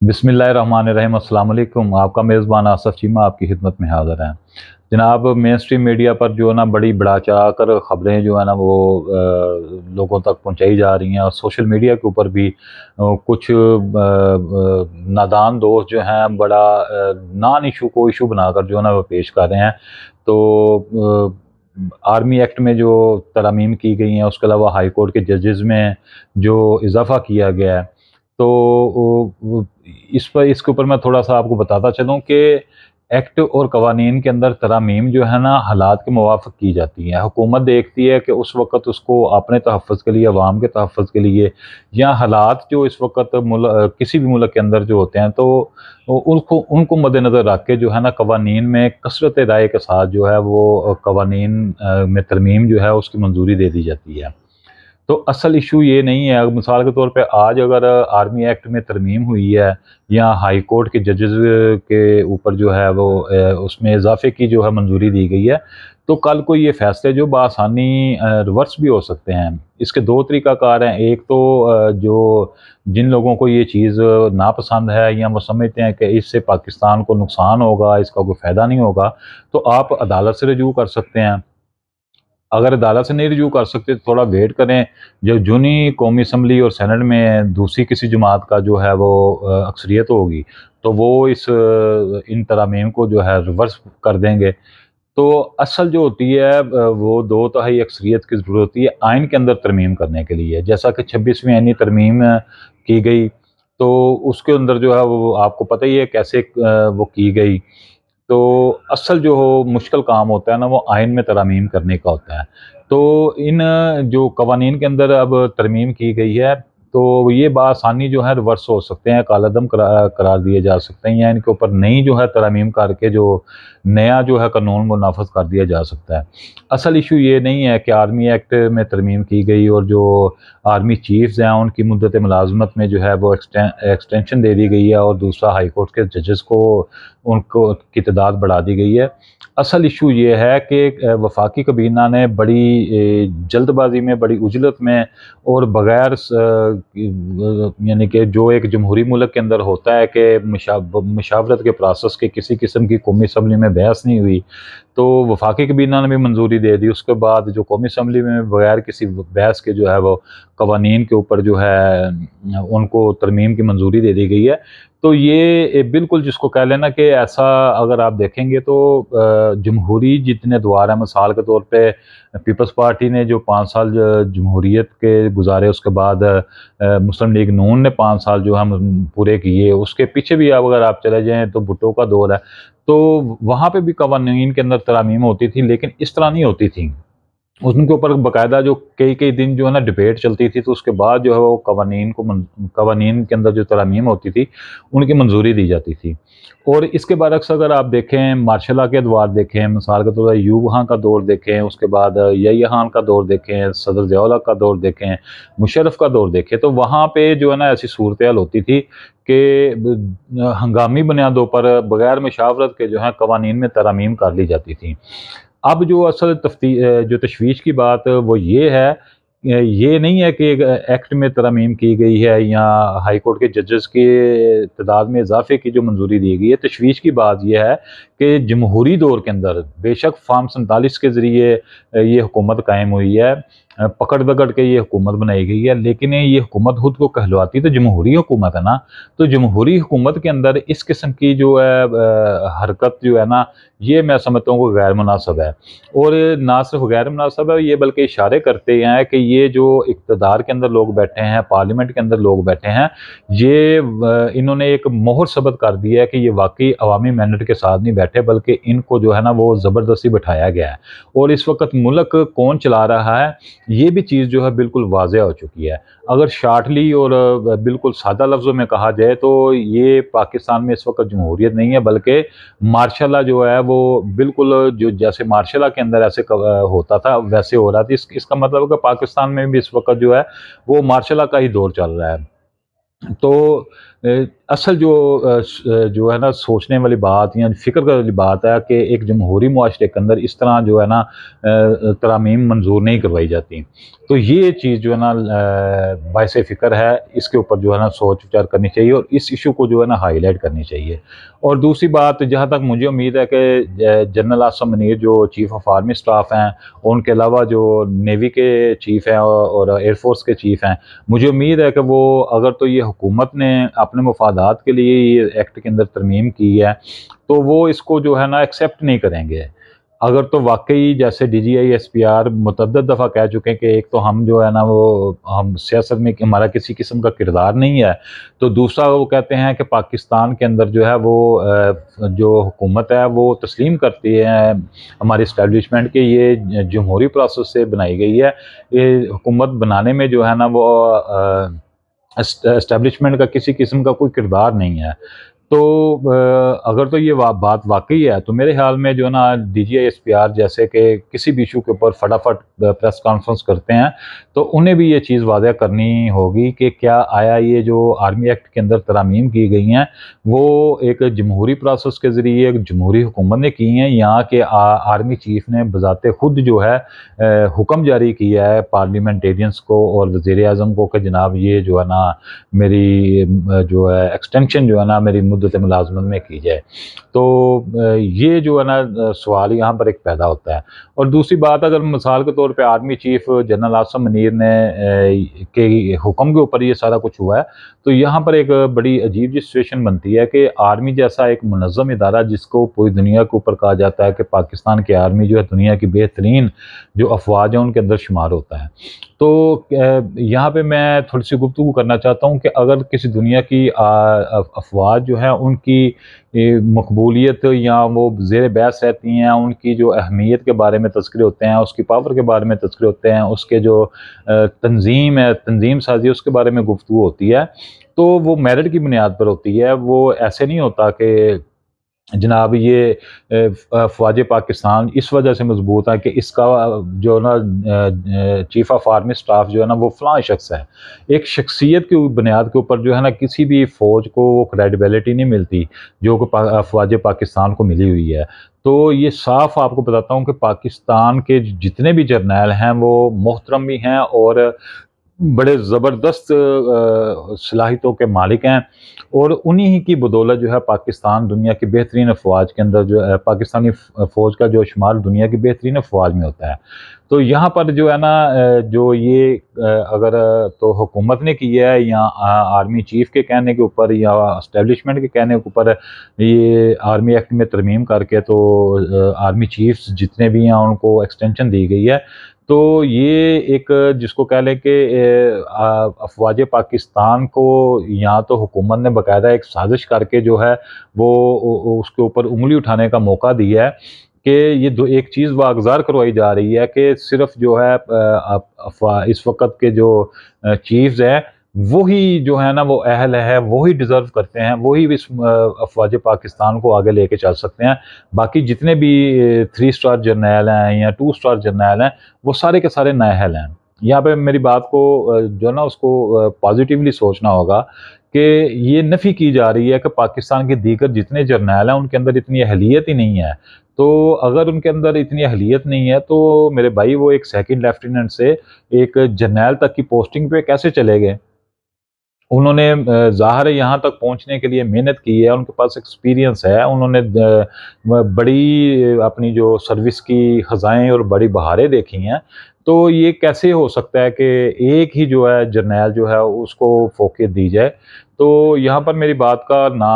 बिस्मिल्लाहिर्रहमानिर्रहीम अस्सलाम वालेकुम। आपका मेज़बान आसफ़ चीमा आपकी खिदमत में हाज़िर है। जनाब, मेन स्ट्रीम मीडिया पर जो है ना बड़ी बढ़ा-चढ़ा कर ख़बरें जो है ना वो लोगों तक पहुँचाई जा रही हैं और सोशल मीडिया के ऊपर भी कुछ नादान दोस्त जो हैं बड़ा नॉन इश्यू को इश्यू बनाकर जो है ना वो पेश कर रहे हैं। तो आर्मी एक्ट में जो तरमीम की गई हैं, उसके अलावा हाई कोर्ट के जजेस में जो इज़ाफ़ा किया गया है, तो वो इसके ऊपर मैं थोड़ा-सा आपको बताता चलूँ कि एक्ट और कवानीन के अंदर तरामीम जो है ना हालात के मुवाफ़िक की जाती हैं। हुकूमत देखती है कि उस वक़्त उसको अपने तहफ़्फ़ुज़ के लिए, अवाम के तहफ़्फ़ुज़ के लिए या हालात जो इस वक़्त किसी भी मुल्क के अंदर जो होते हैं, तो उनको उनको मद्देनज़र रख के जो है ना कवानीन में कसरत राय के साथ जो है वो कवानीन में तरमीम जो है उसकी मंज़ूरी दे दी जाती है। तो असल इशू ये नहीं है। मिसाल के तौर पे आज अगर आर्मी एक्ट में तरमीम हुई है या हाई कोर्ट के जजेस के ऊपर जो है वो उसमें इजाफे की जो है मंजूरी दी गई है, तो कल को ये फैसले जो बआसानी रिवर्स भी हो सकते हैं। इसके दो तरीकाकार हैं। एक तो जो जिन लोगों को ये चीज़ नापसंद है या वो समझते हैं कि इससे पाकिस्तान को नुकसान होगा, इसका कोई फ़ायदा नहीं होगा, तो आप अदालत से रजू कर सकते हैं। अगर अदालत से नहीं रिव्यू कर सकते तो थोड़ा वेट करें। जब जूनी कौमी असम्बली और सेनेट में दूसरी किसी जमात का जो है वो अक्सरियत होगी, तो वो इन तरामीम को जो है रिवर्स कर देंगे। तो असल जो होती है वो दो तिहाई अक्सरियत की ज़रूरत होती है आइन के अंदर तरमीम करने के लिए। जैसा कि 26वीं आइनी तरमीम की गई, तो उसके अंदर जो है वो आपको पता ही है कैसे वो की गई। तो असल जो हो मुश्किल काम होता है ना वो आइन में तरामीम करने का होता है। तो इन जो कवानीन के अंदर अब तरमीम की गई है, तो ये बआसानी जो है रिवर्स हो सकते हैं, कालादम करार दिए जा सकते हैं या इनके ऊपर नई जो है तरमीम करके जो नया जो है कानून वो नाफिज कर दिया जा सकता है। असल इशू ये नहीं है कि आर्मी एक्ट में तरमीम की गई और जो आर्मी चीफ्स हैं उनकी मुद्दत मुलाजमत में जो है वो एक्सटेंशन दे दी गई है और दूसरा हाई कोर्ट के जजेस को उनको की तादाद बढ़ा दी गई है। असल इशू ये है कि वफाकी काबीना ने बड़ी जल्दबाजी में, बड़ी उजलत में और बगैर यानी कि जो एक जमहूरी मुल्क के अंदर होता है कि मुशावरत के प्रोसेस के किसी किस्म की कौमी असम्बली में बहस नहीं हुई, तो वफाकी काबीना ने भी मंजूरी दे दी। उसके बाद जो कौमी असम्बली में बगैर किसी बहस के जो है वो कवानीन के ऊपर जो है उनको तरमीम की मंजूरी दे दी गई है। तो ये बिल्कुल जिसको कह लेना कि ऐसा अगर आप देखेंगे तो जमहूरी जितने द्वार हैं, मिसाल के तौर पे पीपल्स पार्टी ने जो 5 साल जमहूरियत के गुजारे, उसके बाद मुस्लिम लीग नून ने 5 साल जो हम पूरे किए। उसके पीछे भी अब अगर आप चले जाएँ तो भुट्टो का दौर है। तो वहाँ पे भी कवानीन के अंदर तरामीम होती थी, लेकिन इस तरह नहीं होती थी। उनके ऊपर बाकायदा जो कई-कई दिन जो है ना डिबेट चलती थी, तो उसके बाद जो है वो कवानीन के अंदर जो तरामीम होती थी, उनकी मंजूरी दी जाती थी। और इसके बरअक्स अगर आप देखें, मार्शल लॉ के अदवार देखें, मिसाल के तौर पर अय्यूब खां का दौर देखें, उसके बाद यह्या खान का दौर देखें, सदर ज़िया-उल हक का दौर देखें, मुशर्रफ का दौर देखें, तो वहाँ पे जो है ना ऐसी सूरत-ए-हाल होती थी कि हंगामी बुनियादों पर बगैर मशावरत के जो है कवानीन में तरामीम कर ली जाती थी। अब जो असल जो तशवीश की बात वो ये है, ये नहीं है कि एक एक्ट में तरमीम की गई है या हाई कोर्ट के जजेस की तादाद में इजाफे की जो मंजूरी दी गई है। तशवीश की बात यह है कि जमहूरी दौर के अंदर बेशक फार्म 47 के ज़रिए ये हुकूमत कायम हुई है, पकड़ दकड़ के ये हुकूमत बनाई गई है, लेकिन ये हुकूमत खुद को कहलवाती तो जमहूरी हुकूमत है ना। तो जमहूरी हुकूमत के अंदर इस किस्म की जो है हरकत जो है ना, ये मैं समझता हूँ कि गैर मुनासिब है। और ना सिर्फ गैर मुनासिब है, ये बल्कि इशारे करते हैं कि ये जो इक़्तिदार के अंदर लोग बैठे हैं, पार्लियामेंट के अंदर लोग बैठे हैं, ये इन्होंने एक मोहर सबत कर दी है कि ये वाक़ई अवामी मैंडेट के साथ नहीं बैठे, बल्कि इनको जो है ना वो ज़बरदस्ती बिठाया गया है। और इस वक़्त मुल्क कौन चला रहा है, ये भी चीज़ जो है बिल्कुल वाज़ेह हो चुकी है। अगर शार्टली और बिल्कुल सादा लफ्ज़ों में कहा जाए तो ये पाकिस्तान में इस वक़्त जमहूरियत नहीं है, बल्कि मार्शल लॉ जो है वो बिल्कुल जो जैसे मार्शल लॉ के अंदर ऐसे होता था वैसे हो रहा था। इसका मतलब है कि पाकिस्तान में भी इस वक़्त जो है वो मार्शल लॉ का ही दौर चल रहा है। तो असल जो है ना सोचने वाली बात या फ़िक्र वाली बात है कि एक जमहूरी मुआशरे के अंदर इस तरह जो है ना तरामीम मंज़ूर नहीं करवाई जाती। तो ये चीज़ जो है ना बाइसे फ़िक्र है, इसके ऊपर जो है ना सोच विचार करनी चाहिए और इस इश्यू को जो है ना हाईलाइट करनी चाहिए। और दूसरी बात, जहाँ तक मुझे उम्मीद है कि जनरल आसिम मुनीर जो चीफ़ ऑफ आर्मी स्टाफ हैं, उनके अलावा जो नेवी के चीफ़ हैं और एयरफोर्स के चीफ़ हैं, मुझे उम्मीद है कि वो अगर तो ये हुकूमत ने अपने मफादात के लिए ये एक्ट के अंदर तरमीम की है, तो वो इसको जो है ना एक्सेप्ट नहीं करेंगे। अगर तो वाक़ई जैसे डीजीआई एसपीआर मुतअद्दिद दफ़ा कह चुके हैं कि एक तो हम जो है ना वो हम सियासत में हमारा किसी किस्म का किरदार नहीं है, तो दूसरा वो कहते हैं कि पाकिस्तान के अंदर जो है वो जो हुकूमत है वो तस्लीम करती है हमारी एस्टेब्लिशमेंट के ये जमहूरी प्रोसेस से बनाई गई है। ये हुकूमत बनाने में जो है ना वो एस्टेब्लिशमेंट का किसी किस्म का कोई किरदार नहीं है। तो अगर तो ये बात वाकई है, तो मेरे ख्याल में जो है ना डीजीआई एसपीआर जैसे कि किसी भी इशू के ऊपर फटाफट प्रेस कॉन्फ्रेंस करते हैं, तो उन्हें भी ये चीज़ वाज़ह करनी होगी कि क्या आया ये जो आर्मी एक्ट के अंदर तरामीम की गई हैं, वो एक जमहूरी प्रोसेस के ज़रिए एक जमहूरी हुकूमत ने की हैं, या कि आर्मी चीफ ने बज़ाते खुद जो है हुक्म जारी किया है पार्लियामेंटेरियंस को और वज़ीर आज़म को कि जनाब ये जो है ना मेरी जो है एक्सटेंशन जो है ना मेरी मुद्दत मुलाज़मत में की जाए। तो ये जो है ना सवाल यहाँ पर एक पैदा होता है। और दूसरी बात, अगर मिसाल के तौर पे army chief general Asim Munir ने के हुक्म के ऊपर ये सारा कुछ हुआ है, तो यहाँ पर एक बड़ी अजीब सी सिचुएशन बनती है कि आर्मी जैसा एक मुनज़्ज़म इदारा जिसको पूरी दुनिया के ऊपर कहा जाता है कि पाकिस्तान की आर्मी जो है दुनिया की बेहतरीन जो अफ़वाज हैं उनके अंदर शुमार होता है। तो यहाँ पे मैं थोड़ी-सी गुफ्तगू करना चाहता हूँ कि अगर किसी दुनिया की अफ़वाज जो है उनकी मकबूलियत या वो ज़ेर बहस रहती हैं, उनकी जो अहमियत के बारे में तज़किरे होते हैं, उसकी पावर के बारे में तज़किरे होते हैं, उसके जो तंज़ीम है, तंज़ीम साज़ी उसके बारे में गुफ्तगू होती है, तो वो मेरिट की बुनियाद पर होती है। वो ऐसे नहीं होता कि जनाब ये फ़ौज पाकिस्तान इस वजह से मज़बूत है कि इसका जो ना चीफ़ ऑफ आर्मी स्टाफ जो है ना वो फ़लाँ शख्स है। एक शख्सियत की बुनियाद के ऊपर जो है ना किसी भी फ़ौज को वो क्रेडिबिलिटी नहीं मिलती जो कि फ़ौज पाकिस्तान को मिली हुई है। तो ये साफ़ आपको बताता हूँ कि पाकिस्तान के जितने भी जर्नैल हैं वो मोहतरम भी हैं और बड़े ज़बरदस्त सलाहियतों के मालिक हैं, और उन्हीं ही की बदौलत जो है पाकिस्तान दुनिया की बेहतरीन अफ़वाज के अंदर जो है पाकिस्तानी फ़ौज का जो शुमार दुनिया की बेहतरीन अफ़वाज में होता है। तो यहाँ पर जो है ना जो ये अगर तो हुकूमत ने की है या आर्मी चीफ़ के कहने के ऊपर या एस्टेब्लिशमेंट के कहने के ऊपर ये आर्मी एक्ट में तरमीम करके तो आर्मी चीफ्स जितने भी हैं उनको एक्सटेंशन दी गई है। तो ये एक जिसको कह लें कि अफ़वाज पाकिस्तान को या तो हुकूमत ने बाकायदा एक साजिश करके जो है वो उसके ऊपर उँगली उठाने का मौका दिया है कि ये दो एक चीज़ वागज़ार करवाई जा रही है कि सिर्फ़ जो है इस वक़्त के जो चीफ्स हैं, वही जो है ना वो अहल है, वही डिज़र्व करते हैं, वही इस अफ़वाज पाकिस्तान को आगे लेके चल सकते हैं। बाकी जितने भी 3 स्टार जर्नैल हैं या 2 स्टार जर्नैल हैं, वो सारे के सारे नाअहल हैं। यहाँ पे मेरी बात को जो है ना उसको पॉज़िटिवली सोचना होगा कि ये नफ़ी की जा रही है कि पाकिस्तान के दीगर जितने जर्नैल हैं उनके अंदर इतनी अहलियत ही नहीं है। तो अगर उनके अंदर इतनी अहलियत नहीं है तो मेरे भाई वो एक सेकंड लेफ्टिनेंट से एक जर्नैल तक की पोस्टिंग पे कैसे चले गए? उन्होंने ज़ाहिर है यहाँ तक पहुँचने के लिए मेहनत की है, उनके पास एक्सपीरियंस है, उन्होंने बड़ी अपनी जो सर्विस की ख़ज़ाएँ और बड़ी बहारें देखी हैं। तो ये कैसे हो सकता है कि एक ही जो है जर्नैल जो है उसको फ़ोक़ियत दी जाए? तो यहाँ पर मेरी बात का ना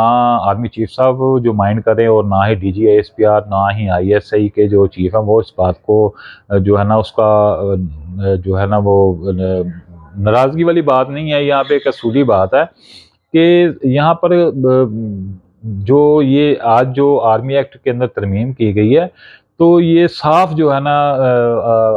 आर्मी चीफ़ साहब जो माइंड करें और ना ही डीजी एएसपीआर ना ही आईएसआई के जो चीफ़ हैं वो इस बात को जो है ना उसका जो है ना वो नाराज़गी वाली बात नहीं है, यहाँ पे एक असूली बात है कि यहाँ पर जो ये आज जो आर्मी एक्ट के अंदर तरमीम की गई है, तो ये साफ जो है ना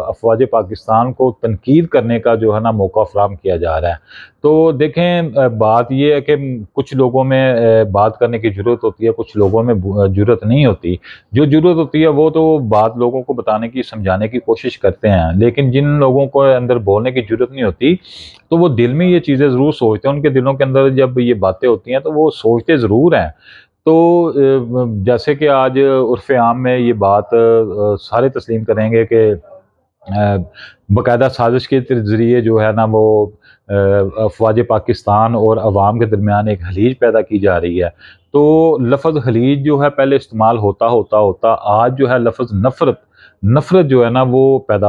अफवाज पाकिस्तान को तनकीद करने का जो है ना मौका फराहम किया जा रहा है। तो देखें, बात ये है कि कुछ लोगों में बात करने की ज़रूरत होती है, कुछ लोगों में ज़रूरत नहीं होती। जो ज़रूरत होती है वो तो बात लोगों को बताने की, समझाने की कोशिश करते हैं, लेकिन जिन लोगों को अंदर बोलने की ज़रूरत नहीं होती, तो वो दिल में ये चीज़ें ज़रूर सोचते हैं। उनके दिलों के अंदर जब ये बातें होती हैं तो वो सोचते ज़रूर हैं। तो जैसे कि आज उर्फ़ आम में ये बात सारे तस्लीम करेंगे कि बाकायदा साजिश के ज़रिए जो है ना वो अफ़वाज पाकिस्तान और अवाम के दरमियान एक हलीज पैदा की जा रही है। तो लफ़्ज़ हलीज जो है पहले इस्तेमाल होता आज जो है लफ़्ज़ नफ़रत नफ़रत जो है ना वो पैदा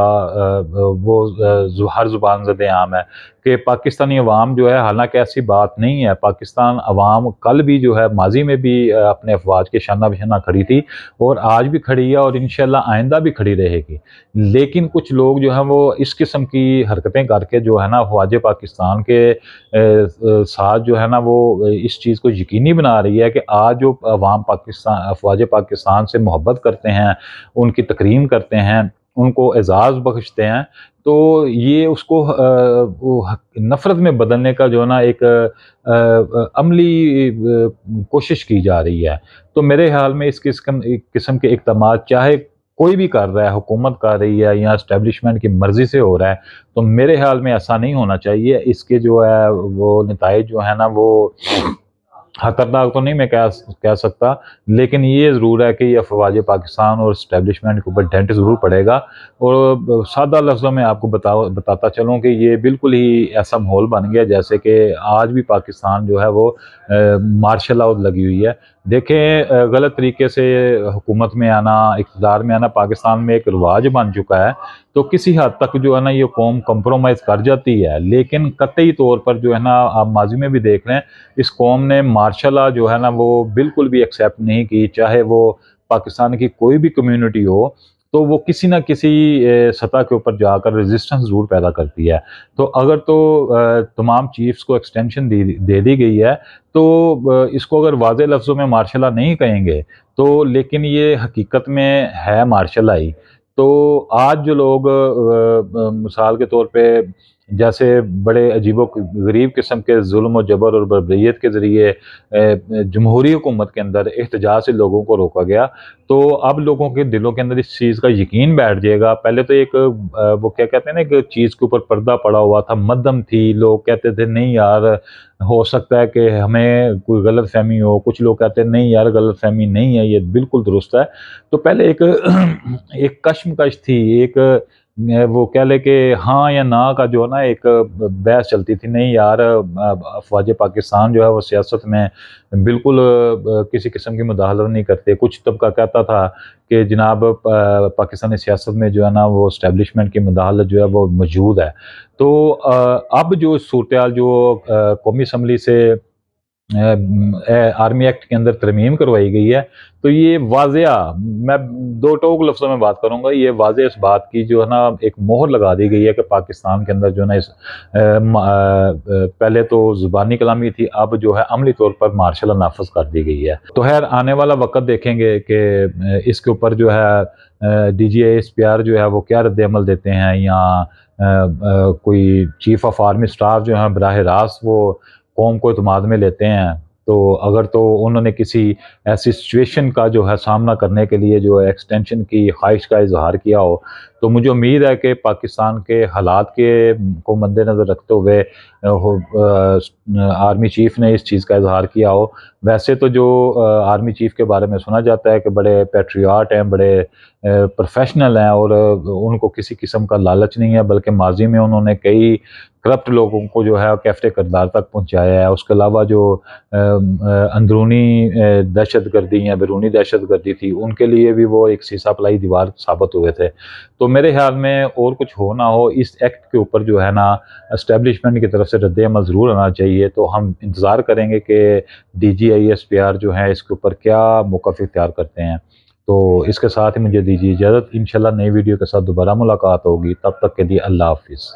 हर ज़ुबान ज़द-ए-आम है कि पाकिस्तानी अवाम जो है, हालाँकि ऐसी बात नहीं है, पाकिस्तान अवाम कल भी जो है माज़ी में भी अपने अफ़वाज के शाना-बशाना खड़ी थी और आज भी खड़ी है और इंशाअल्लाह आइंदा भी खड़ी रहेगी। लेकिन कुछ लोग जो हैं वो इस किस्म की हरकतें करके जो है ना अफ़वाज पाकिस्तान के साथ जो है ना वो इस चीज़ को यकीनी बना रही है कि आज जो अवाम पाकिस्तान अफ़वाज पाकिस्तान से मोहब्बत करते हैं, उनकी तकरीम करते हैं, उनको एज़ाज़ बख्शते हैं, तो ये उसको नफ़रत में बदलने का जो है ना एक अमली कोशिश की जा रही है। तो मेरे ख़्याल में इस किस्म के इक़दामात चाहे कोई भी कर रहा है, हुकूमत कर रही है या एस्टेब्लिशमेंट की मर्ज़ी से हो रहा है, तो मेरे ख़्याल में ऐसा नहीं होना चाहिए। इसके जो है वो नताइज जो है ना वो खतरनाक तो नहीं मैं कह सकता, लेकिन ये ज़रूर है कि ये अफ़वाज पाकिस्तान और एस्टेब्लिशमेंट के ऊपर डेंट ज़रूर पड़ेगा। और सादा लफ्ज़ों में आपको बताता चलूँ कि ये बिल्कुल ही ऐसा माहौल बन गया जैसे कि आज भी पाकिस्तान जो है वो मार्शल लॉ लगी हुई है। देखें, गलत तरीके से हुकूमत में आना, इक़्तिदार में आना पाकिस्तान में एक रिवाज बन चुका है। तो किसी हद तक जो है ना ये कौम कंप्रोमाइज़ कर जाती है, लेकिन कतई तौर पर जो है ना आप माज़ी में भी देख लें, इस कौम ने मार्शल लॉ जो है ना वो बिल्कुल भी एक्सेप्ट नहीं की, चाहे वो पाकिस्तान की कोई भी कम्युनिटी हो, तो वो किसी न किसी सतह के ऊपर जाकर रेजिस्टेंस ज़रूर पैदा करती है। तो अगर तो तमाम चीफ्स को एक्सटेंशन दे दी गई है, तो इसको अगर वाज़ेह लफ्ज़ों में मार्शल लॉ नहीं कहेंगे, तो लेकिन ये हकीकत में है मार्शल लॉ ही। तो आज जो लोग मिसाल के तौर पे जैसे बड़े अजीबो-गरीब किस्म के ज़ुल्म और जबर और बर्बरियत के ज़रिए जमहूरी हुकूमत के अंदर एहतजाज से लोगों को रोका गया, तो अब लोगों के दिलों के अंदर इस चीज़ का यकीन बैठ जाएगा। पहले तो एक वो क्या कहते हैं ना, एक चीज़ के ऊपर पर्दा पड़ा हुआ था, मद्दम थी, लोग कहते थे नहीं यार, हो सकता है कि हमें कोई गलतफ़हमी हो, कुछ लोग कहते हैं नहीं यार गलतफ़हमी नहीं है, ये बिल्कुल दुरुस्त है। तो पहले एक एक कशमकश थी, एक वो कह लें कि हाँ या ना का जो है ना एक बहस चलती थी, नहीं यार अफ़वाज पाकिस्तान जो है वो सियासत में बिल्कुल किसी किस्म की मुदाखलत नहीं करते। कुछ तबका कहता था कि जनाब पाकिस्तानी सियासत में जो है ना वो एस्टेब्लिशमेंट की मुदाखलत जो है वो मौजूद है। तो अब जो सूरत-ए-हाल जो कौमी असम्बली से आर्मी एक्ट के अंदर तरमीम करवाई गई है, तो ये वाज़िया, मैं दो टोक लफ्ज़ों में बात करूँगा, ये वाज़िह इस बात की जो है ना एक मोहर लगा दी गई है कि पाकिस्तान के अंदर जो है ना पहले तो ज़ुबानी कलामी थी, अब जो है अमली तौर पर मार्शल लॉ नाफ़िज़ कर दी गई है। तो ख़ैर आने वाला वक़्त देखेंगे कि इसके ऊपर जो है DGA-SPR जो है वो क्या रद्द-ए-अमल देते हैं, या कोई चीफ़ ऑफ आर्मी स्टाफ जो है बराह रास्त वो कौम को इत्मीनान में लेते हैं। तो अगर तो उन्होंने किसी ऐसी सिचुएशन का जो है सामना करने के लिए जो है एक्सटेंशन की ख्वाहिश का इज़हार किया हो, तो मुझे उम्मीद है कि पाकिस्तान के हालात के को मद्देनज़र रखते हुए आर्मी चीफ़ ने इस चीज़ का इज़हार किया हो। वैसे तो जो आर्मी चीफ़ के बारे में सुना जाता है कि बड़े पैट्रियट हैं, बड़े प्रोफ़ेशनल हैं और उनको किसी किस्म का लालच नहीं है, बल्कि माज़ी में उन्होंने कई करप्ट लोगों को जो है कैफ़े किरदार तक पहुँचाया है। उसके अलावा जो अंदरूनी दहशतगर्दी या बैरूनी दहशतगर्दी थी, उनके लिए भी वो एक सीसा पलाई दीवार साबित हुए थे। तो मेरे ख़्याल में और कुछ हो ना हो, इस एक्ट के ऊपर जो है ना एस्टेब्लिशमेंट की तरफ से रद्द-ए-अमल ज़रूर आना चाहिए। तो हम इंतज़ार करेंगे कि DGA-SPR जो है इसके ऊपर क्या मौक़िफ़ इख्तियार करते हैं। तो इसके साथ ही मुझे दीजिए इजाज़त। इंशाअल्लाह नई वीडियो के साथ दोबारा मुलाकात होगी, तब तक के लिए अल्लाह हाफ़िज़।